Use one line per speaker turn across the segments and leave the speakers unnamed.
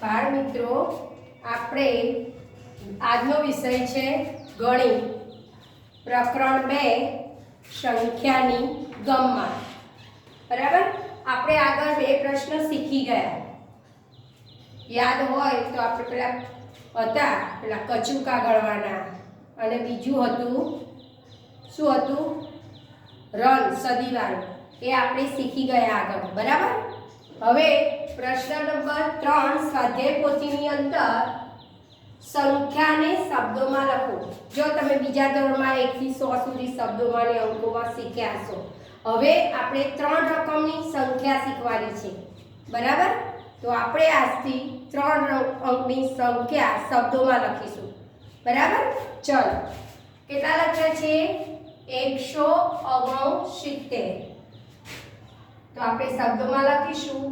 બાળ મિત્રો, આપણે આજનો વિષય છે ગણિત, પ્રકરણ 2 સંખ્યાની ગમમાં. બરાબર. આપણે આગળ 2 પ્રશ્ન શીખી ગયા. યાદ હોય તો આપણે પેલા કચુકા ગણવાના અને બીજું હતું શું હતું, રન સદીવાળું. એ આપણે શીખી ગયા આગળ. બરાબર. હવે પ્રશ્ન નંબર 3 સ્વાધ્યાય પોથીની અંદર સંખ્યાને શબ્દોમાં લખો. જો તમે બીજા ધોરણમાં 1 થી 100 સુધી શબ્દોમાં અને અંકોમાં શીખ્યા છો, હવે આપણે 3 રકમની સંખ્યા શીખવાની છે. બરાબર. તો આપણે આજથી 3 અંકની સંખ્યા શબ્દોમાં લખીશું. બરાબર. ચલો, કેટલા લખ્યા છે? 169. તો આપણે શબ્દોમાં લખીશું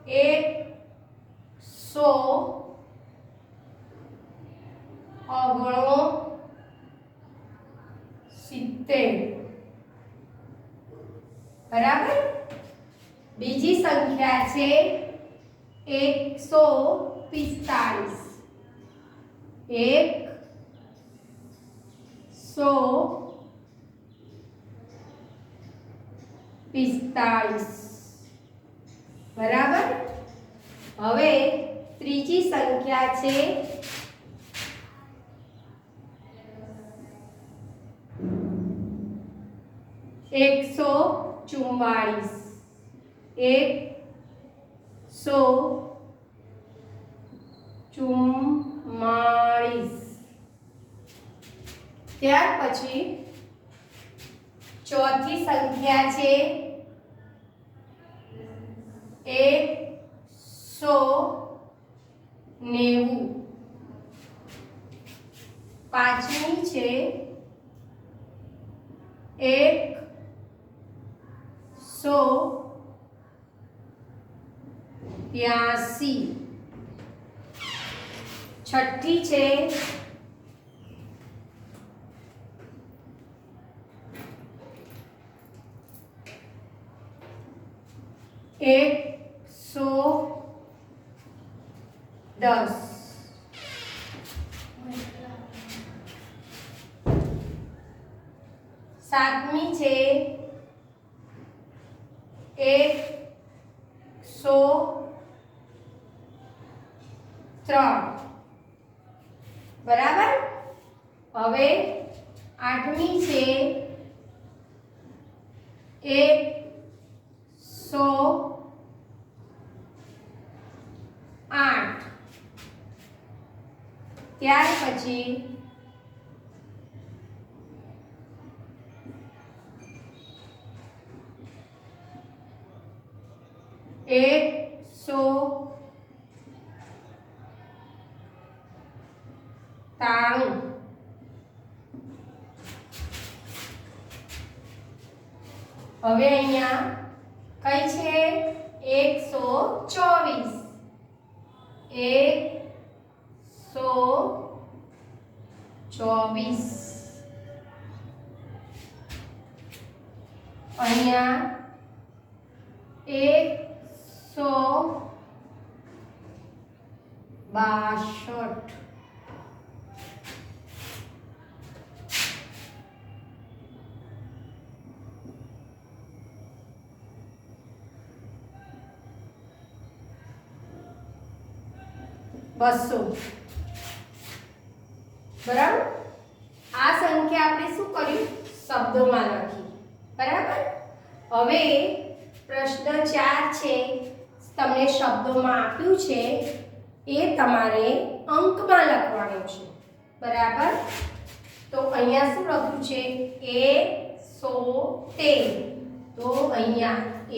169. બરાબર. બીજી સંખ્યા છે 145. 145. બરાબર. હવે ત્રીજી સંખ્યા છે 144. 144. ત્યાર પછી ચોથી સંખ્યા છે 190. પાંચમી છે 183. છઠ્ઠી છે 110. સાતમી છે 103. બરાબર. હવે આઠમી છે 108. ત્યાર પછી 193. હવે અહીંયા કઈ છે? 124. 124. અહીંયા 162. બસો. બરાબર. આ સંખ્યા આપણે શું કર્યું? શબ્દોમાં લખી. બરાબર. હવે પ્રશ્ન 4 છે, તમને શબ્દોમાં આપ્યું છે, એ તમારે અંકમાં લખવાનું છે. બરાબર. તો અહીંયા શું લખ્યું છે? 113. તો અહીંયા 1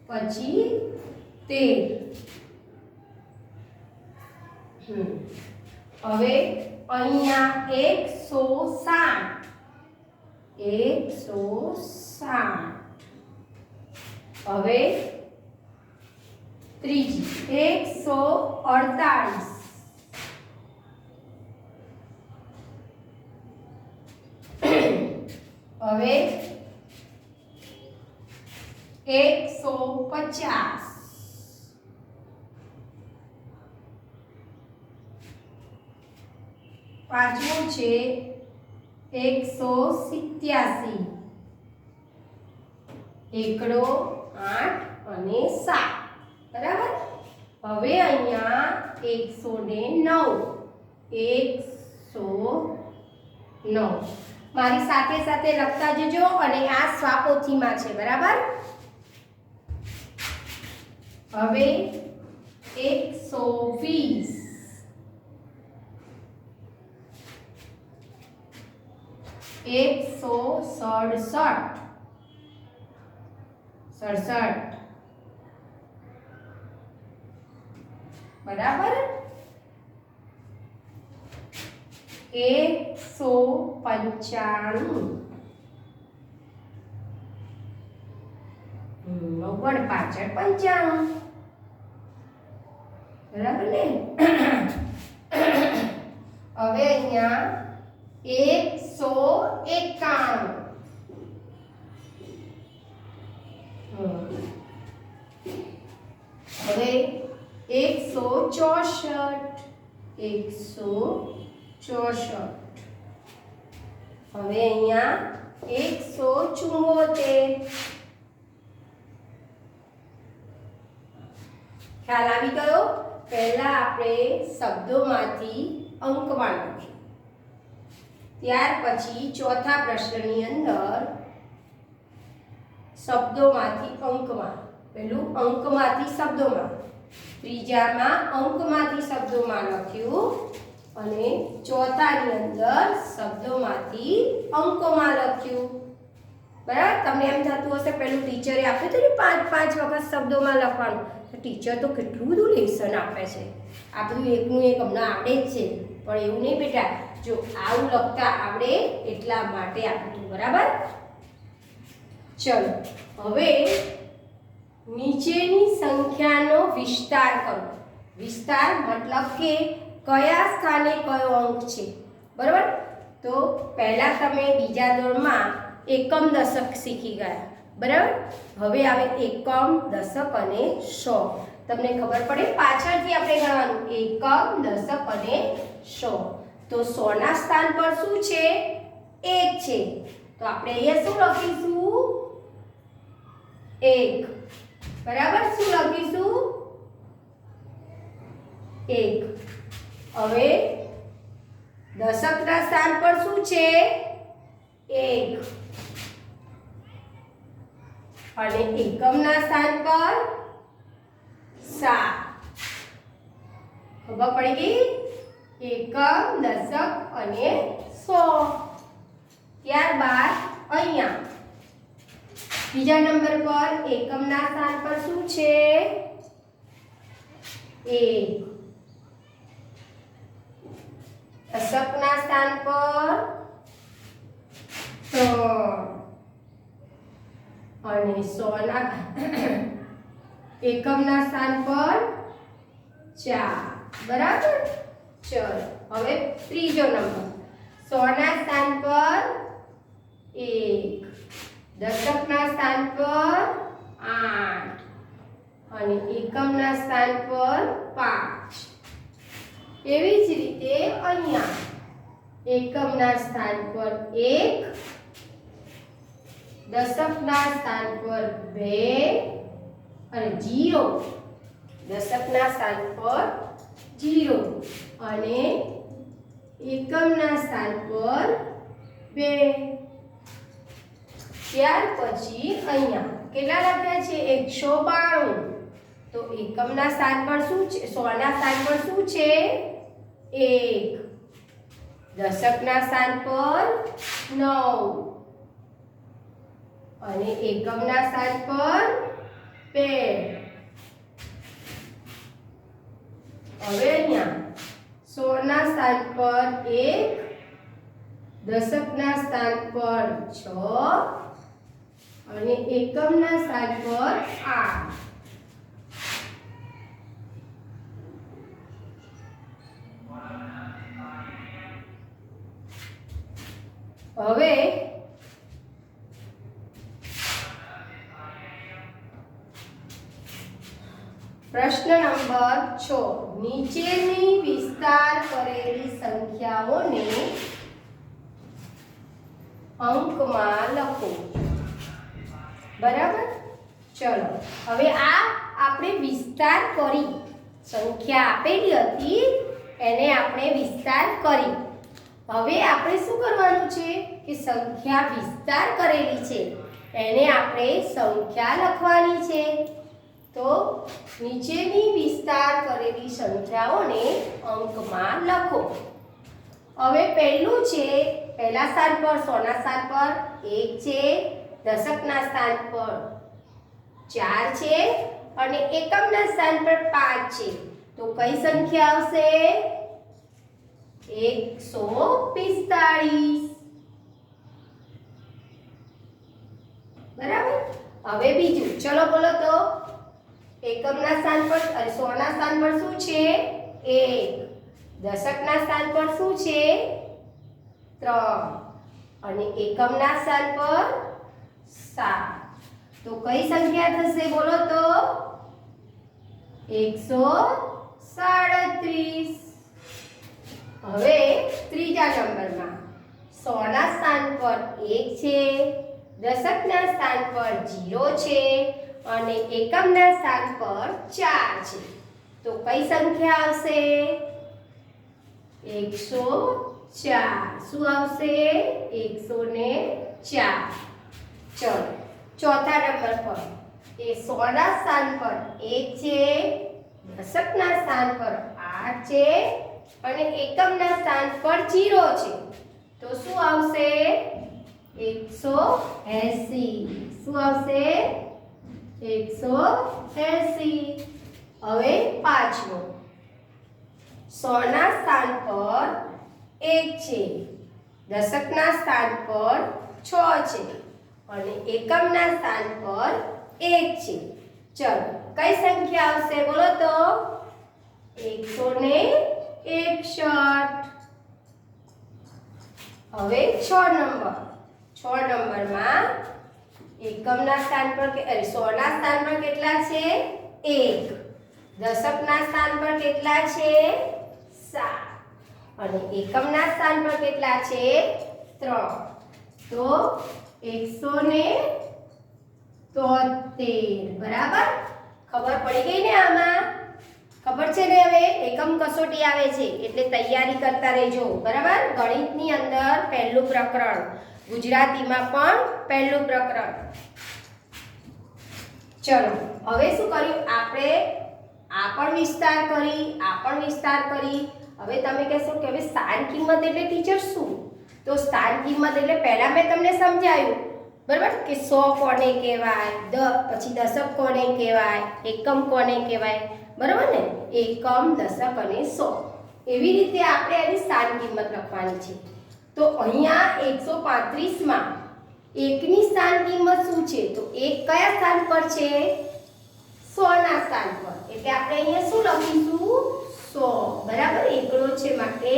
પછી 13. હવે અહીંયા 160. 160. હવે ત્રીજી 148. હવે 150. પાંચમું છે 187. એકડો 8 અને 7. બરાબર. હવે અહીંયા 109. મારી સાથે સાથે લખતા જજો અને આ સ્વાપોથીમાં છે. બરાબર. હવે 120. 167. બરાબર. 195. નવ્વદ પાછળ 95. બરાબર ને. હવે અહીંયા 191. હવે 164. હવે અહીંયા 174. ખ્યાલ આવી ગયો. પહેલા આપણે શબ્દોમાંથી અંકમાં લખીએ, ત્યાર પછી ચોથા પ્રશ્નની અંદર શબ્દોમાંથી અંકમાં, પહેલું અંકમાંથી શબ્દોમાં, ત્રીજામાં અંકમાંથી શબ્દોમાં લખ્યું અને ચોથાની અંદર શબ્દોમાંથી અંકોમાં લખ્યું. બરાબર. તમને એમ થતું હશે પેલું ટીચરે આપ્યું હતું ને 5 વખત શબ્દોમાં લખવાનું, તો ટીચર તો કેટલું બધું લેસન આપે છે, આ બધું એકનું એક અમને આવડે જ છે. પણ એવું નહીં બેટા, જો આવું લખતા આવડે એટલા માટે આપ્યું. બરાબર. ચલો હવે નીચેની સંખ્યાનો વિસ્તાર કરો. વિસ્તાર મતલબ કે કયા સ્થાને કયો અંક છે. બરાબર. તો પહેલા તમે બીજા ધોરણમાં એકમ દશક શીખી ગયા. બરાબર. હવે આવે એકમ, દશક અને સો. તમને ખબર પડે પાછળથી આપણે ગણવાનું એકમ, દશક અને સો. તો 100 ના સ્થાન પર શું છે? 1 છે. તો આપણે અહીંયા શું લખીશું? 1. બરાબર. શું લખીશું? 1. હવે દશકના સ્થાન પર શું છે? 1. અને એકમના સ્થાન પર 7. ખબર પડી ગઈ? એકમ, દશક અને 100. ત્યારબાદ અહીંયા બીજા નંબર પર એકમના સ્થાન પર શું છે? 1. દશકના સ્થાન પર 3 અને 100 ના એકમના સ્થાન પર 4. બરાબર. ચલો હવે ત્રીજો નંબર 100 ના સ્થાન પર 1, દશકના સ્થાન પર 8 અને એકમના સ્થાન પર 5. એવી જ રીતે અહીંયા એકમના સ્થાન પર 1, દશકના સ્થાન પર 2 અને 0, દશકના સ્થાન પર 0 અને એકમના સ્થાન પર 2. ત્યાર પછી અહીંયા કેટલા લખ્યા છે? 192. તો એકમના સ્થાન પર શું છે? 100 ના સ્થાન પર શું છે? 1. દશકના સ્થાન પર 9 અને એકમના સ્થાન પર 2. હવે અહીંયા 100 ના સ્થાન પર 1, દશકના સ્થાન પર 6 અને એકમના સ્થાન પર 8. હવે પ્રશ્ન નંબર 6 નીચેની વિસ્તાર કરેલી સંખ્યાઓને અંકમાં લખો. બરાબર. ચલો હવે આ આપણે વિસ્તાર કરી સંખ્યા આપેલી હતી એને આપણે વિસ્તાર કરી. હવે આપણે શું કરવાનું છે કે સંખ્યા વિસ્તાર કરેલી છે એને આપણે સંખ્યા લખવાની છે. તો નીચેની વિસ્તાર કરેલી સંખ્યાઓને અંકમાં લખો. હવે પહેલું છે પહેલા સ્થાન પર 100 ના સ્થાન પર 1 છે, દશકના સ્થાન પર 4 છે અને એકમના સ્થાન પર 5 છે. તો કઈ સંખ્યા આવશે? 145. બરાબર. હવે બીજું ચલો બોલો તો એકમના સ્થાન પર 100 ના સ્થાન પર શું છે? 1. દશકના સ્થાન પર શું છે? 3 અને એકમના સ્થાન પર 7. તો કઈ સંખ્યા થશે બોલો તો? 137. હવે ત્રીજા નંબરમાં 100 ના સ્થાન પર 1 છે, દશકના સ્થાન પર 0 છે અને એકમના સ્થાન પર 4 છે. તો કઈ સંખ્યા આવશે? 104. શું આવશે? 104. ચલો ચોથા નંબર પર એ 100 ના સ્થાન પર 1 છે, દશકના સ્થાન પર 8 છે અને એકમના સ્થાન પર 0 છે. તો શું આવશે? 180. શું આવશે? 180. હવે પાંચમો 100 ના સ્થાન પર 1 છે, દશકના સ્થાન પર 6 છે અને એકમના સ્થાન પર 1 છે. ચલો કઈ સંખ્યા આવશે બોલો તો? 161. હવે 6 નંબરમાં એકમના સ્થાન પર 100 ના સ્થાન પર કેટલા છે? 1. દશકના સ્થાન પર કેટલા છે? 7 અને એકમના સ્થાન પર કેટલા છે? 3. તો 173. બરાબર. ખબર પડી ગઈ ને? આમાં ખબર છે ને? હવે એકમ કસોટી આવે છે એટલે તૈયારી કરતા રહેજો. બરાબર. ગણિતની અંદર પહેલું પ્રકરણ, ગુજરાતીમાં પણ પહેલું પ્રકરણ. ચલો હવે શું કર્યું આપણે? આ પણ વિસ્તાર કરી, આ પણ વિસ્તાર કરી. હવે તમે કહેશો કે હવે સ્થાન કિંમત એટલે ટીચર શું? તો સ્થાન કિંમત એટલે પહેલા મેં તમને સમજાવ્યું બરાબર કે 100 કોને કહેવાય, પછી દશક કોને કહેવાય, એકમ કોને કહેવાય. બરાબર ને? એકમ, દશક અને 100. એવી રીતે આપણે એની સ્થાન કિંમત લખવાની છે. તો અહીંયા 135 માં એકની સ્થાન કિંમત શું છે? તો એક કયા સ્થાન પર છે? 100 ના સ્થાન પર. એટલે આપણે અહીંયા શું લખીશું? 100. બરાબર. એકડો છે માટે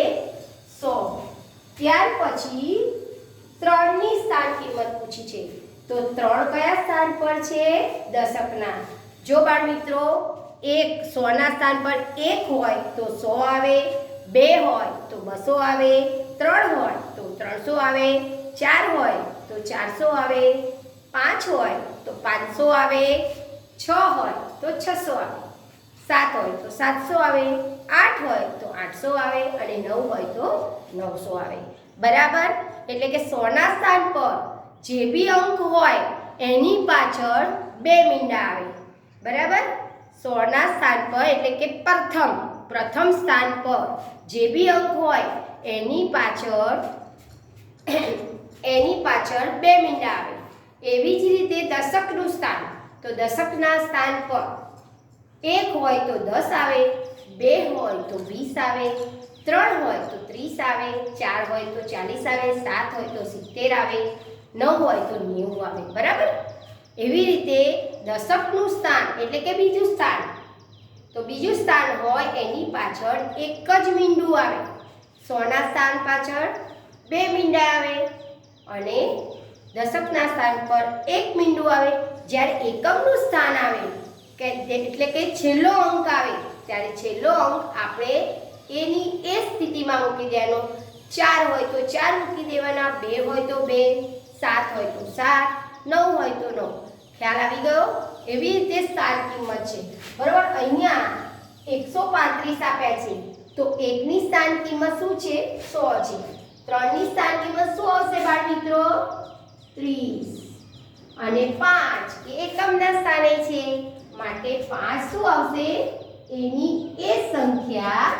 100. ત્યાર પછી 3 ની સ્થાન કિંમત પૂછી છે. તો 3 કયા સ્થાન પર છે? દશકના. જો બાળ મિત્રો 100 ના સ્થાન પર 1 હોય તો 100 આવે, 2 હોય તો 200 આવે, 3 હોય તો 300 આવે, 4 હોય તો 400 આવે, 5 હોય તો 500 આવે, 6 હોય તો 600 આવે, 7 હોય તો 700 આવે, 8 હોય તો 800 આવે અને 9 હોય તો 900 આવે. બરાબર. એટલે કે 100 ના સ્થાન પર જે બી અંક હોય એની પાછળ 2 મીંડા આવે. બરાબર. 100 ના સ્થાન પર એટલે કે પ્રથમ સ્થાન પર જે બી અંક હોય એની પાછળ 2 મીંડા આવે. એવી જ રીતે દશકનું સ્થાન. તો દશકના સ્થાન પર 1 હોય તો 10 આવે, 2 હોય તો 20 આવે, 3 હોય તો 30 આવે, 4 હોય તો 40 આવે, 7 હોય તો 70 આવે, 9 હોય તો 90 આવે. બરાબર. એવી રીતે દશકનું સ્થાન એટલે કે બીજું સ્થાન. તો બીજું સ્થાન હોય એની પાછળ એક જ મીંડું આવે. 100 ના સ્થાન પાછળ 2 મીંડા આવે અને દશકના સ્થાન પર 1 મીંડું આવે. જ્યારે એકમનું સ્થાન આવે કે એટલે કે છેલ્લો અંક આવે ત્યારે છેલ્લો અંક આપણે એની એ સ્થિતિમાં મૂકી દેવાનો. 4 હોય તો 4 મૂકી દેવાના, 2 હોય તો 2, 7 હોય તો 7, 9 હોય તો 9. ખ્યાલ આવી ગયો? એવી રીતે સ્થાન કિંમત છે. બરોબર. અહીંયા 135 આપ્યા છે તો 1 ની સ્થાન કિંમત શું છે? 100 છે. 3 ની સ્થાન કિંમત શું આવશે બાળ મિત્રો? 30. અને 5 એ એકમના સ્થાને છે માટે 5 શું આવશે? એની એ સંખ્યા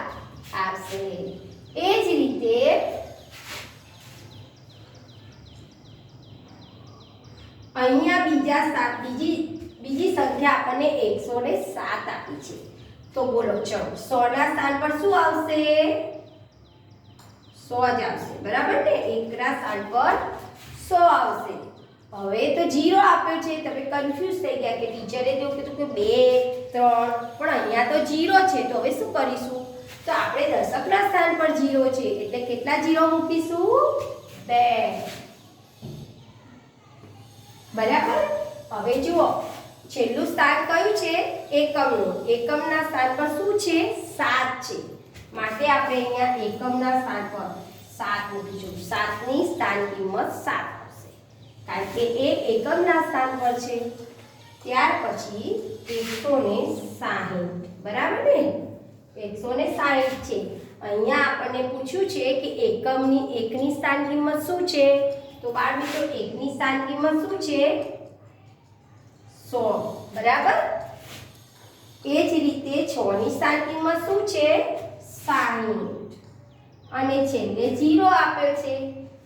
આવશે. એ જ રીતે અહીંયા બીજી સંખ્યા આપણને 107 આપી છે. તો બોલો ચલો 100 ના સ્થાન પર શું આવશે? 100 જ આવશે. બરાબર ને? 1 ના સ્થાન પર 100 આવશે. હવે તો 0 આપ્યો છે, તમે કન્ફ્યુઝ થઈ ગયા કે ટીચરે તો કીધું કે 2 3, પણ અહીંયા તો 0 છે. તો હવે શું કરીશું? તો આપણે દશકના સ્થાન પર 0 છે એટલે કેટલા 0 મૂકીશું? 2. બરાબર. હવે જુઓ છેલ્લું સ્થાન કયું છે? એકમનું. એકમના સ્થાન પર શું છે? 7 છે. માટે આપણે અહીંયા એકમના સ્થાન પર 7 મૂકીશું. 7 ની સ્થાન કિંમત 7 આવશે કારણ કે એ એકમના સ્થાન પર છે. ત્યાર પછી 160. બરાબર ને? 160 છે. અહીંયા આપણને પૂછ્યું છે કે એકમની 1 ની સ્થાન કિંમત શું છે? તો બાળ મિત્રો 1 ની સ્થાન કિંમત શું છે? 100. બરાબર. એ જ રીતે 6 ની સ્થાન કિંમત શું છે? 60. અને છેલ્લે 0 આપ્યો છે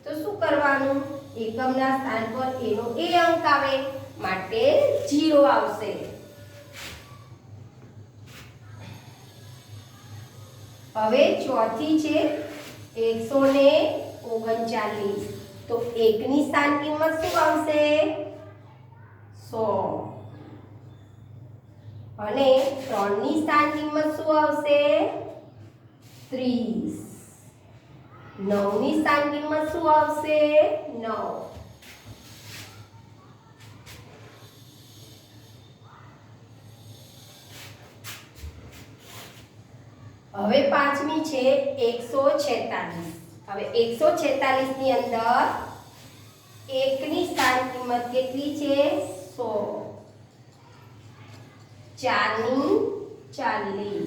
તો શું કરવાનું? એકમના સ્થાન પર એનો એ અંક આવે માટે 0 આવશે. હવે ચોથી છે 139. તો 1 ની સ્થાન કિંમત શું આવશે? 100. અને 3 ની સ્થાન કિંમત શું આવશે? 30. 9 ની સ્થાન કિંમત શું આવશે? 9. હવે પાંચમી છે 146. હવે 146 ની અંદર 1 ની સ્થાન કિંમત કેટલી છે? 100. 4 ની 40.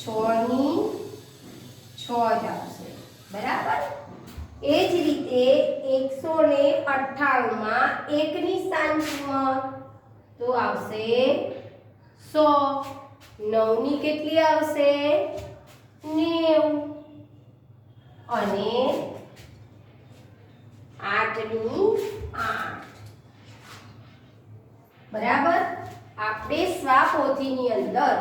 6 ની 6 જ આવશે. બરાબર. એ જ રીતે 198 માં 1 ની સ્થાન કિંમત તો આવશે 100. 9 ની કેટલી આવશે? 90. અને 8 ની 8. બરાબર. આપણે સ્વાપોથીની અંદર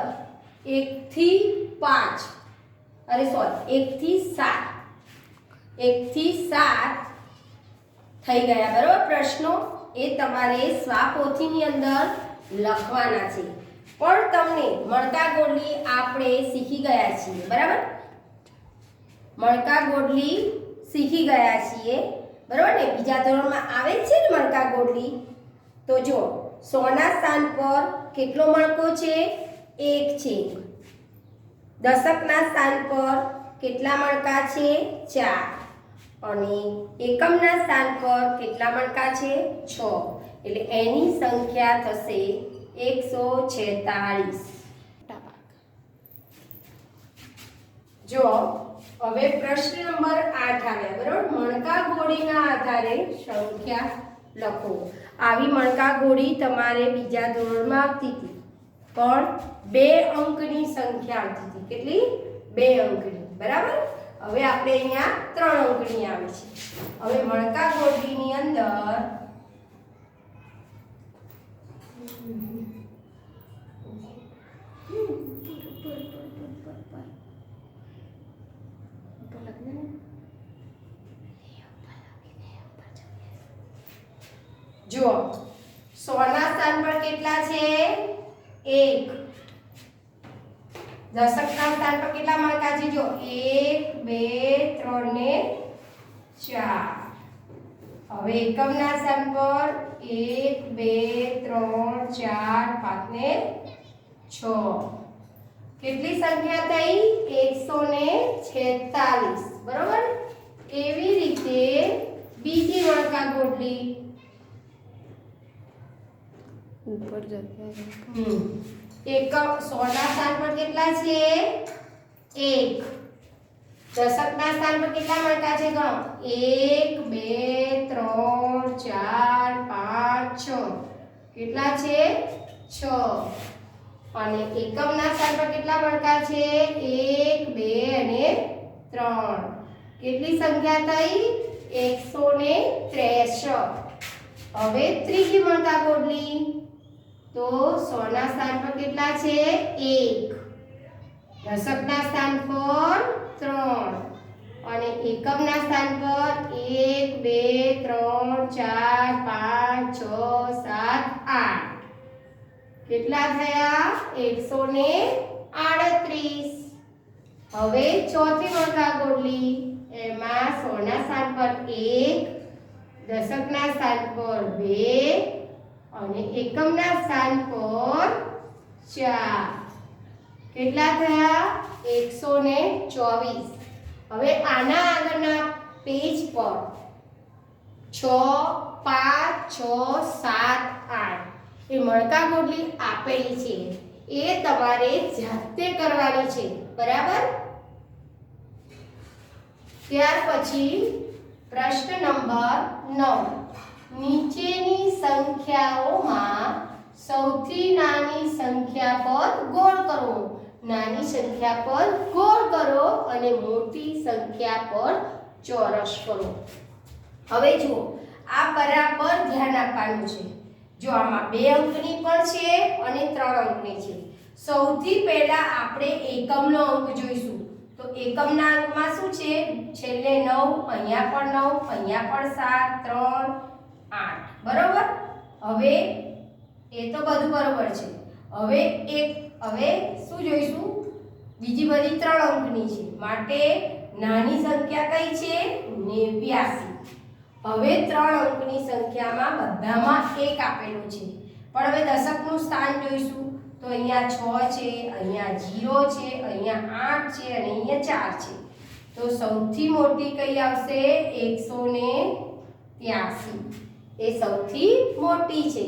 1 થી 5 અરે સોરી 1 થી 7 થઈ ગયા. બરાબર. પ્રશ્નો એ તમારે સ્વાપોથીની અંદર લખવાના છે. પણ તમને મણકા ગોળલી આપણે શીખી ગયા છીએ. બરાબર. મણકા ગોળલી શીખી ગયા છીએ. બરાબર ને? બીજા ધોરણમાં આવે છે ને મણકા ગોળલી. તો જો 100 ના સ્થાન પર કેટલો મણકો છે? 1 છે. દશકના સ્થાન પર કેટલા મણકા છે? 4. અને એકમના સ્થાન પર કેટલા મણકા છે? 6. એટલે એની સંખ્યા થશે 146. જો હવે પ્રશ્ન નંબર 8 આવ્યા. બરાબર. મણકા ગોળીના આધારે સંખ્યા લખો. આવી મણકા ગોળી તમારે બીજા ધોરણમાં આવતી હતી પણ 2 અંકની સંખ્યા આવતી હતી. કેટલી? 2 અંકની. બરાબર. હવે આપણે અહીંયા 3 અંકની આવે છે. હવે મણકા ગોળીની અંદર જુઓ 100 ના સ્થાન પર કેટલા છે? 1. દશકના સ્થાન પર કેટલા મણકા છે? જો 1 2 3 ને 4. હવે એકમના સ્થાન પર 1 2 3 4 5 ને 6 કેટલી સંખ્યા થઈ 146 બરોબર એવી રીતે બીજી વળકા ગોઠલી
ઉપર જતા
એકમ 100 ના સ્થાન પર કેટલા છે 1 દશકના સ્થાન પર કેટલા વળકા છે ગણો 1 2 3 4 5 6 કેટલા છે 6 અને એકમના સ્થાન પર કેટલા વળકા છે 1 2 અને 3 કેટલી સંખ્યા થઈ 163 હવે ત્રીજી વળકા ગોઠલી તો 100 ના સ્થાન પર કેટલા છે 1 દશકના સ્થાન પર 3 અને એકમના સ્થાન પર 1 2 3 4 5 6 7 8 કેટલા થયા 138 હવે ચોથી વળકા ગોઠલી એમાં 100 ના સ્થાન પર 1 દશકના સ્થાન પર 2 અને એકમના સ્થાન પર 4 કેટલા થયા 124 હવે આના આગળના પેજ પર 6 5 6 7 8 એ મળકા ગોઠલી આપેલી છે એ તમારે જાતે કરવાની છે બરાબર ત્યાર પછી પ્રશ્ન નંબર 9 નીચેની સંખ્યાઓમાં સૌથી નાની સંખ્યા પર ગોળ કરો નાની સંખ્યા પર ગોળ કરો અને મોટી સંખ્યા પર ચોરસ કરો હવે જુઓ આ બરાબર ધ્યાન આપવાનું છે જો આમાં 2 અંકની પણ છે અને 3 અંકની છે સૌથી પહેલા આપણે એકમનો અંક જોઈશું તો એકમના અંકમાં શું છે છેલ્લે 9 અહીંયા પણ 9 અહીંયા પણ 7 3 8 બરોબર હવે એ તો બધું બરોબર છે હવે શું જોઈશું બીજી બધી 3 અંકની છે માટે નાની સંખ્યા કઈ છે 89 હવે 3 અંકની સંખ્યામાં બધામાં 1 આપેલું છે પણ હવે દશકનું સ્થાન જોઈશું તો અહીંયા 6 છે અહીંયા 0 છે અહીંયા 8 છે અને અહીંયા 4 છે તો સૌથી મોટી કઈ આવશે 183 એ સૌથી મોટી છે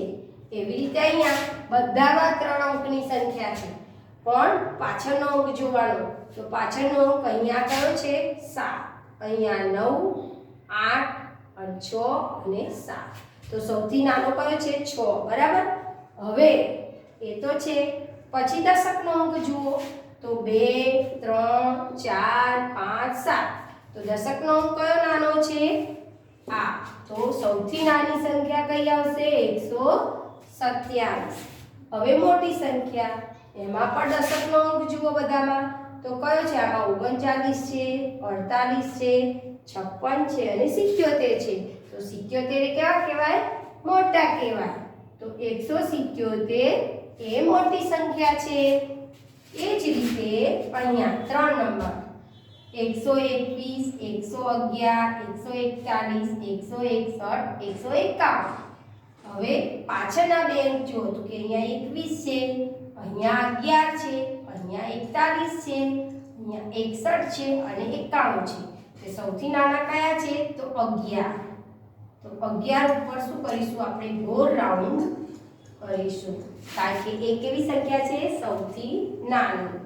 એવી રીતે અહીંયા બધામાં 3 અંકની સંખ્યા છે પણ પાછળનો અંક જોવાનો તો પાછળનો અંક અહીંયા કયો છે 7 અહીંયા 9 8 અને 6 અને 7 તો સૌથી નાનો કયો છે 6 બરાબર હવે એ તો છે પછી દશકનો અંક જુઓ તો 2 3 4 5 7 તો દશકનો અંક કયો નાનો છે આ તો સૌથી નાની સંખ્યા કઈ આવશે 127 હવે મોટી સંખ્યા એમાં પણ દશકનો અંક જુઓ બધામાં તો કયો છે આમાં 39 છે 48 છે 56 છે અને 77 છે તો 77 કેવા કહેવાય મોટા કહેવાય તો 177 એ મોટી સંખ્યા છે એ જ રીતે અહીંયા 3 નંબર 121 111 141 161 હવે પાછળના બે અંક જુઓ તો કે અહીંયા 21 છે અહીંયા 11 છે અહીંયા 41 છે અહીંયા 61 છે અને 91 છે તે સૌથી નાના કયા છે તો 11 તો 11 ઉપર શું કરીશું આપણે ગોળ રાઉન્ડ કરીશું કારણ કે એ કેવી સંખ્યા છે સૌથી નાની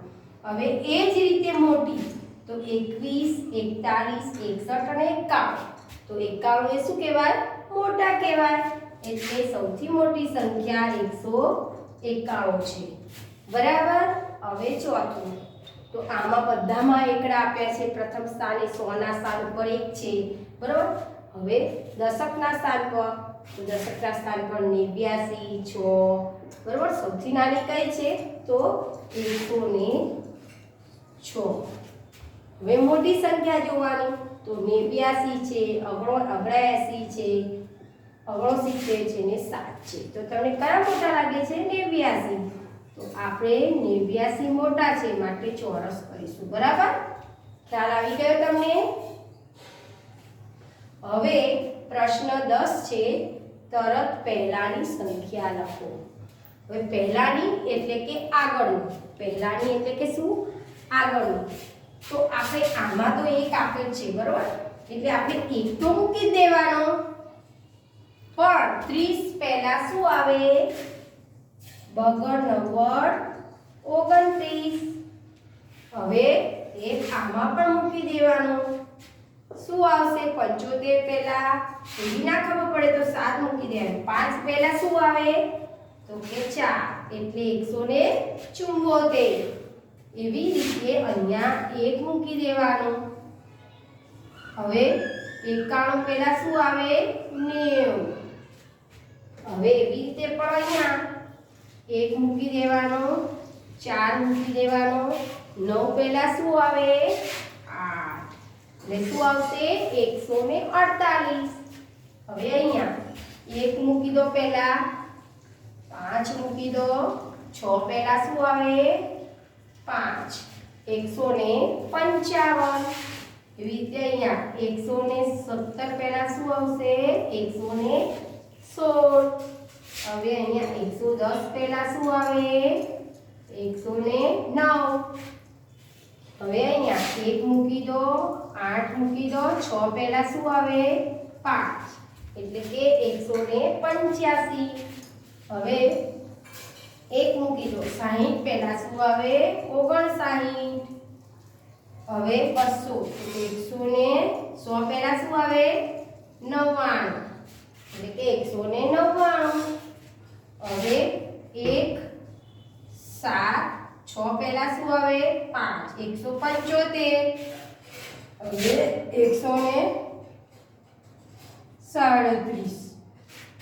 હવે એ જ રીતે મોટી તો 21 41 61 અને 91 તો 91 એ શું કહેવાય મોટા કહેવાય એટલે સૌથી મોટી સંખ્યા 191 છે બરાબર હવે ચોથું તો આમાં બધામાં એકડા આપ્યા છે પ્રથમ સ્થાને 100 ના સ્થાન ઉપર 1 છે બરાબર હવે દશકના સ્થાન પર તો દશકના સ્થાન પર 89 6 બરાબર સૌથી નાની કઈ છે તો 106 હવે મોટી સંખ્યા જોવાની તો 89 છે 79 છે 69 છે ને 7 છે તો તમને કયા મોટા લાગે છે 89 તો આપણે 89 મોટા છે માટે ચોરસ કરીશું બરાબર ખ્યાલ આવી ગયો તમને હવે પ્રશ્ન 10 છે, તરત પહેલાની સંખ્યા લખો. હવે પહેલાની એટલે કે આગળની. પહેલાની એટલે કે શું? આગળની. તો આપણે આમાં તો એક આપેલ છે, બરોબર? એટલે આપણે એક તો મૂકી જ દેવાનો. પણ 30 પહેલા શું આવે? બગડ 29. હવે એક આમાં પણ મૂકી દેવાનો. શું આવશે? 75 પહેલા એવી ના ખબર પડે તો 7 મૂકી દેવાનું. 5 પહેલા શું આવે? તો કે 4 એટલે 174. એવી રીતે અહીંયા 1 મૂકી દેવાનો. હવે 91 પહેલા શું આવે? 90. હવે એવી રીતે પણ અહીંયા 1 મૂકી દેવાનો, 4 મૂકી દેવાનો. 9 પહેલા શું આવે? 8 એટલે શું આવશે? 148. હવે અહીંયા 1 મૂકી દો પહેલા, 5 મૂકી દો. 6 પહેલા શું આવે? 5 155. એવી રીતે અહીંયા 117 પહેલા શું આવશે? 116. હવે અહીંયા 110 પહેલા શું આવે? 109. હવે અહીંયા 1 મૂકી દો, 8 મૂકી દો. 6 પહેલા શું આવે? 5 એટલે કે 185. હવે 1 મૂકી દો, 60 પહેલા શું આવે? 59. હવે 200 એટલે 100 પહેલા શું આવે? 99 એટલે કે 199. હવે 1 7 6 પહેલા શું આવે? 5 175. હવે 137.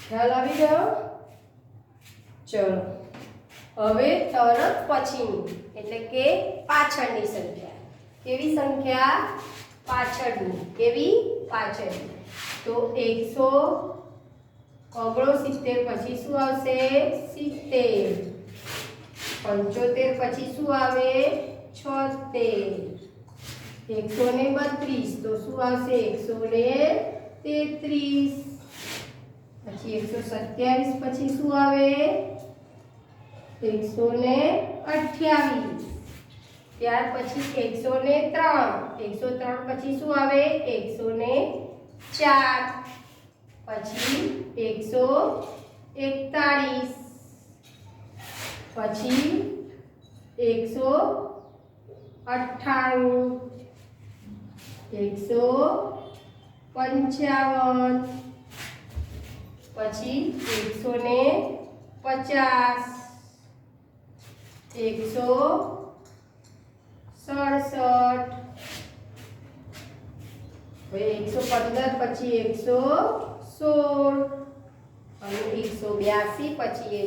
ખ્યાલ આવી ગયો? ચલો હવે તરત પછીની એટલે કે પાછળની સંખ્યા. કેવી સંખ્યા? પાછળની. કેવી? પાછળની. તો 169 પછી શું આવશે? 70. 75 પછી શું આવે? 76. 132 તો શું આવશે? 133. પછી 127 પછી શું આવે? 128. ત્યાર પછી 103. 103 પછી શું આવે? 104. પછી 141. પછી 198. 155. પછી 150. 167. હવે 115 પછી 116 અને 182 પછી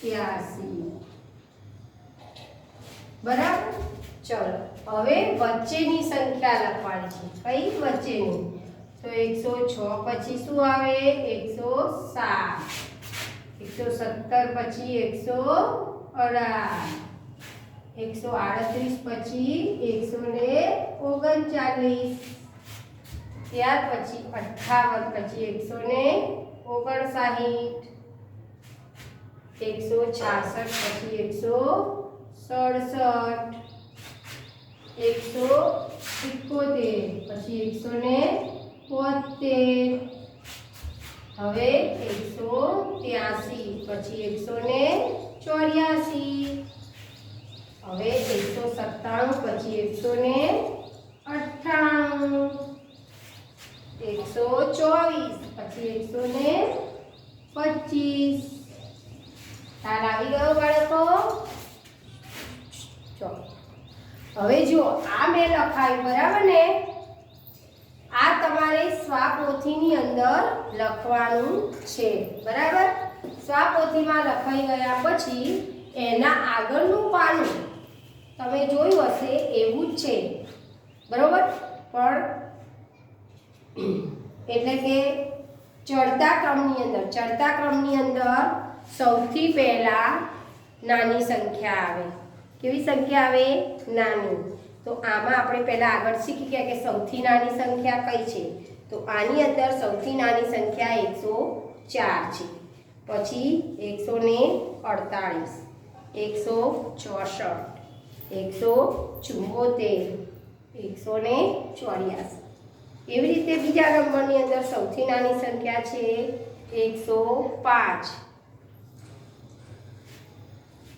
183. બરાબર? ચલો હવે વચ્ચેની સંખ્યા લખવાની છે. કઈ વચ્ચેની? તો 106 પછી શું આવે? 107. 117 પછી 118. 138 પછી 139. ત્યાર પછી 58 પછી 159. 166 પછી 167. 171 પછી 172. હવે 183 પછી 184. હવે 197 પછી 198. 124 પછી 125. ખ્યાલ આવી ગયો બાળકો? ચલો હવે જુઓ, આ મેં લખાયું, બરાબર ને? આ તમારે સ્વાપોથીની અંદર લખવાનું છે, બરાબર? સ્વાપોથીમાં લખાઈ ગયા પછી એના આગળનું પાનું તમે જોયું હશે એવું જ છે, બરોબર? પણ એટલે કે ચડતા ક્રમની અંદર સૌથી પહેલા નાની સંખ્યા આવે. કેવી સંખ્યા આવે? નાની. તો આમાં આપણે પહેલા આગળ શીખી ગયા કે સૌથી નાની સંખ્યા કઈ છે? તો આની અંદર સૌથી નાની સંખ્યા 104 છે, પછી 148, 164, 174, 184. એવી રીતે બીજા નંબરની અંદર સૌથી નાની સંખ્યા છે 105,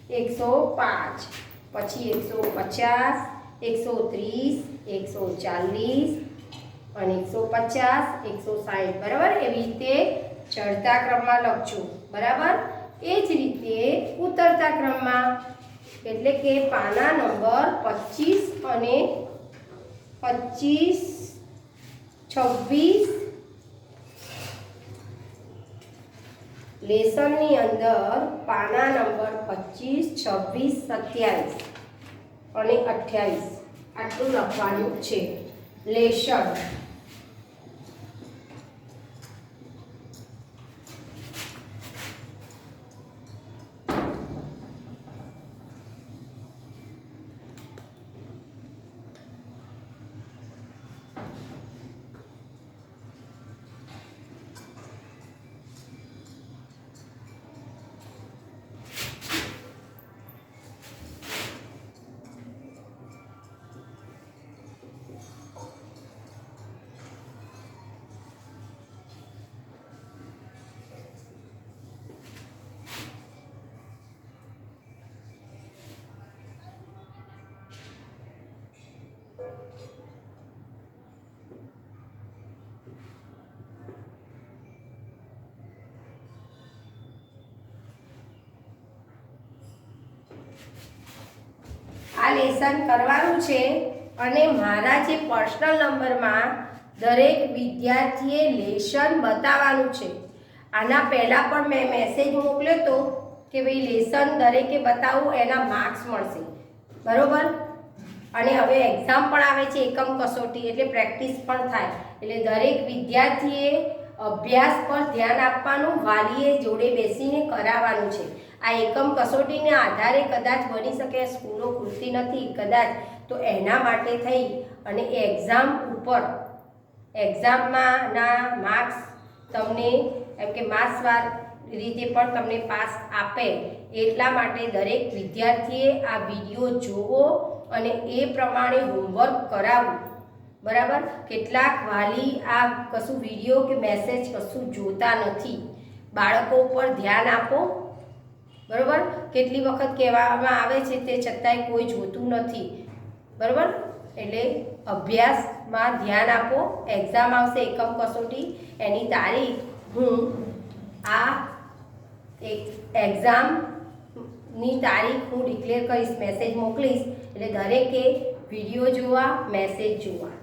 105, પછી 150, 130, 140 અને 150, 160. બરાબર, એવી રીતે ચડતા ક્રમમાં લખજો. બરાબર, એ જ રીતે ઉતરતા ક્રમમાં, એટલે કે પાના નંબર 25 અને 25, 26 લેસનની અંદર પાના નંબર 25, 26, 27 અને 28 આટલું લખવાનું છે. લેશન આ લેસન કરવાનું છે અને મારા જે પર્સનલ નંબરમાં દરેક વિદ્યાર્થીએ લેસન બતાવવાનું છે. આના પહેલાં પણ મેં મેસેજ મોકલ્યો હતો કે ભાઈ લેસન દરેકે બતાવવું, એના માર્ક્સ મળશે. બરાબર, અને હવે એક્ઝામ પણ આવે છે, એકમ કસોટી, એટલે પ્રેક્ટિસ પણ થાય. એટલે દરેક વિદ્યાર્થીએ અભ્યાસ પર ધ્યાન આપવાનું, વાલીએ જોડે બેસીને કરાવવાનું છે. આ એકમ કસોટીના આધારે કદાચ બની શકે સ્કૂલો ખુલતી નથી કદાચ, તો એના માટે થઈ અને એક્ઝામ ઉપર એક્ઝામમાંના માર્ક્સ તમને એમ કે માર્ક્સવાર રીતે પણ તમને પાસ આપે, એટલા માટે દરેક વિદ્યાર્થીએ આ વિડીયો જોવો અને એ પ્રમાણે હોમવર્ક કરાવવું. બરાબર, કેટલાક વાલી આ કશું વિડીયો કે મેસેજ કશું જોતા નથી. બાળકો ઉપર ધ્યાન આપો. બરાબર, કેટલી વખત કહેવામાં આવે છે તે છતાંય કોઈ જોતું નથી. બરાબર, એટલે અભ્યાસમાં ધ્યાન આપો. એક્ઝામ આવશે એકમ કસોટી, એની તારીખ હું આ એક્ઝામની તારીખ હું ડિક્લેર કરીશ, મેસેજ મોકલીશ. એટલે દરેકે વિડીયો જોવા, મેસેજ જોવા.